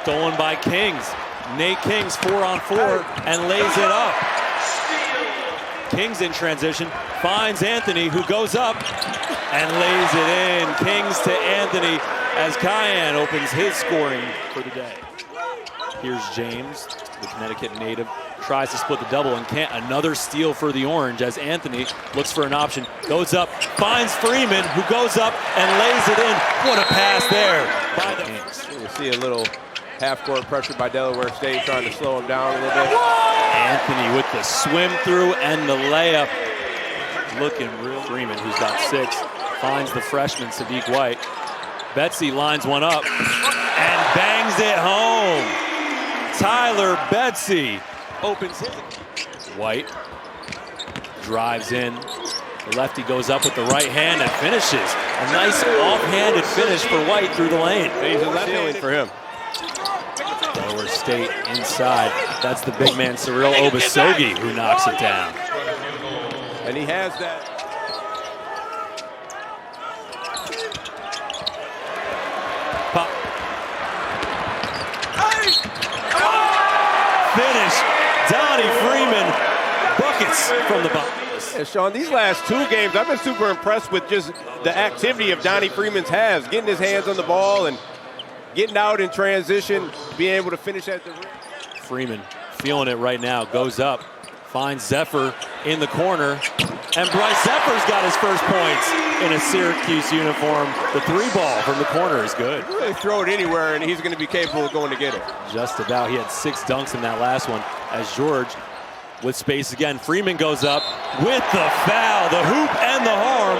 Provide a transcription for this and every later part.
Stolen by Kings. Nate Kings 4-on-4 and lays it up. Kings in transition, finds Anthony, who goes up and lays it in. Kings to Anthony as Kiyan opens his scoring for the day. Here's James, the Connecticut native, tries to split the double and can't. Another steal for the Orange as Anthony looks for an option, goes up, finds Freeman, who goes up and lays it in. What a pass there by the Kings. You see a little half-court pressure by Delaware State, trying to slow him down a little bit. Anthony with the swim through and the layup. Looking real. Freeman, who's got 6, finds the freshman Sadiq White. Betsy lines one up and bangs it home. Tyler Betsy opens his. White drives in. The lefty goes up with the right hand and finishes. A nice off-handed finish for White through the lane. He's a left for him. Delaware State inside. That's the big man Cyril Obasogi who knocks it down. And he has that. Pop. Finish. Donnie Freeman. Buckets from the bottom. Yeah, Sean, these last 2 games, I've been super impressed with just the activity of Donnie Freeman's halves, getting his hands on the ball and getting out in transition, being able to finish at the rim. Freeman feeling it right now, goes up, finds Zephyr in the corner, and Bryce Zephyr's got his first points in a Syracuse uniform. The 3-ball from the corner is good. You really throw it anywhere and he's going to be capable of going to get it. Just about. He had 6 dunks in that last one as George with space again. Freeman goes up with the foul, the hoop and the harm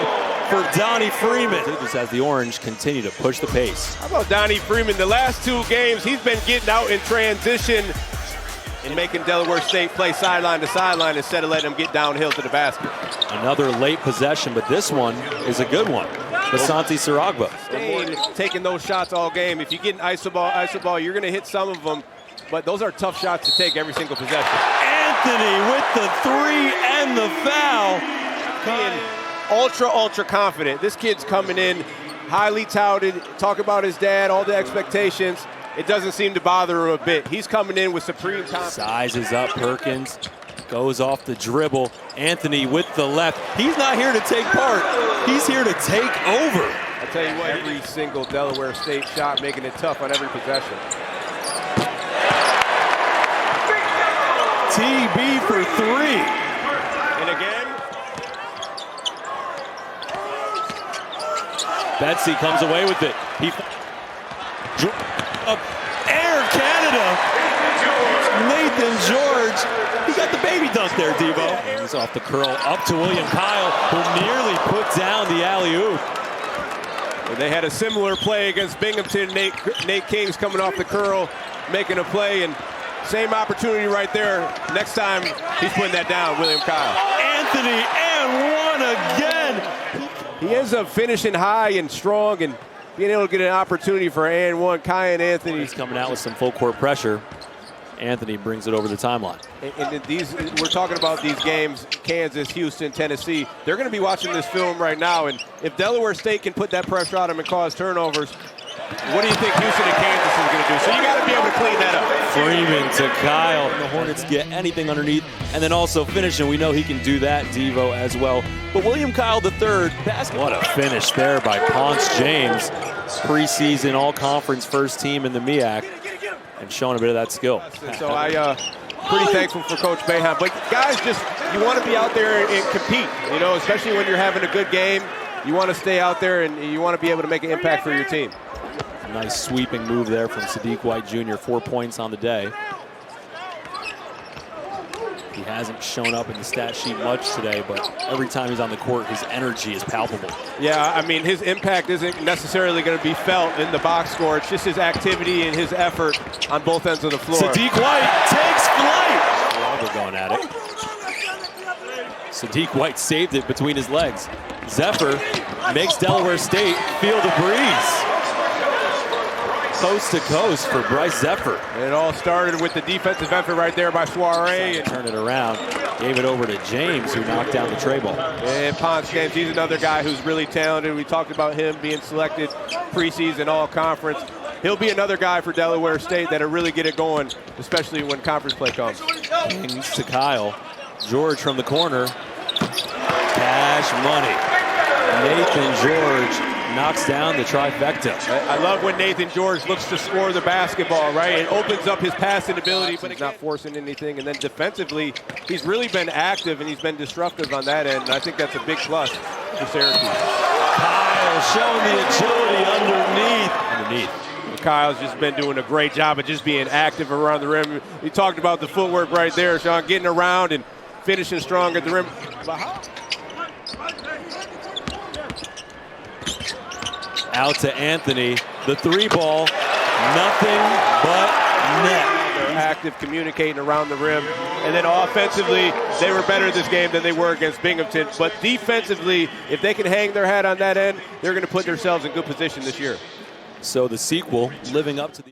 for Donnie Freeman. This as the Orange continue to push the pace. How about Donnie Freeman? The last 2 games, he's been getting out in transition and making Delaware State play sideline to sideline instead of letting them get downhill to the basket. Another late possession, but this one is a good one. Basanti Saragba. Taking those shots all game. If you get an iso ball, you're going to hit some of them, but those are tough shots to take every single possession. Anthony with the 3 and the foul. Being ultra confident. This kid's coming in highly touted, talk about his dad, all the expectations. It doesn't seem to bother him a bit. He's coming in with supreme confidence. Sizes up Perkins, goes off the dribble. Anthony with the left. He's not here to take part. He's here to take over. I tell you what, every single Delaware State shot making it tough on every possession. TB for 3. And again. Betsy comes away with it. He up Air Canada. Nathan George. He got the baby dunk there, Devo. He's off the curl up to William Kyle, who nearly put down the alley-oop. They had a similar play against Binghamton. Nate King's coming off the curl, making a play, and same opportunity right there. Next time, he's putting that down, William Kyle. Anthony, and one again. He ends up finishing high and strong and being able to get an opportunity for and one. Kiyan Anthony. He's coming out with some full court pressure. Anthony brings it over the timeline. And these, we're talking about these games, Kansas, Houston, Tennessee. They're going to be watching this film right now, and if Delaware State can put that pressure on them and cause turnovers, what do you think Houston and Kansas is going to do? So you got to be able to clean that up. Freeman to Kyle. The Hornets get anything underneath and then also finish, and we know he can do that, Devo, as well. But William Kyle III, what a finish there by Ponce James. Preseason all-conference first team in the MEAC and showing a bit of that skill. So pretty thankful for Coach Boeheim. But guys, just you want to be out there and compete, you know, especially when you're having a good game. You want to stay out there and you want to be able to make an impact for your team. Nice sweeping move there from Sadiq White Jr., 4 points on the day. He hasn't shown up in the stat sheet much today, but every time he's on the court, his energy is palpable. Yeah, I mean, his impact isn't necessarily going to be felt in the box score. It's just his activity and his effort on both ends of the floor. Sadiq White takes flight. They're going at it. Sadiq White saved it between his legs. Zephyr makes Delaware State feel the breeze. Coast to coast for Bryce Zephyr. And it all started with the defensive effort right there by Soiree. And turn it around. Gave it over to James, who knocked down the tray ball. And Ponce James, he's another guy who's really talented. We talked about him being selected preseason all-conference. he'll be another guy for Delaware State that'll really get it going, especially when conference play comes. Kings to Kyle. George from the corner. Cash money. Nathan George knocks down the trifecta. I love when Nathan George looks to score the basketball, right? It opens up his passing ability, but he's not forcing anything. And then defensively, he's really been active and he's been disruptive on that end. And I think that's a big plus for Syracuse. Kyle showing the agility underneath. Kyle's just been doing a great job of just being active around the rim. We talked about the footwork right there, Sean, getting around and finishing strong at the rim. Out to Anthony, the three ball, nothing but net. They're active, communicating around the rim. And then offensively, they were better this game than they were against Binghamton. But defensively, if they can hang their hat on that end, they're going to put themselves in good position this year. So the sequel, living up to the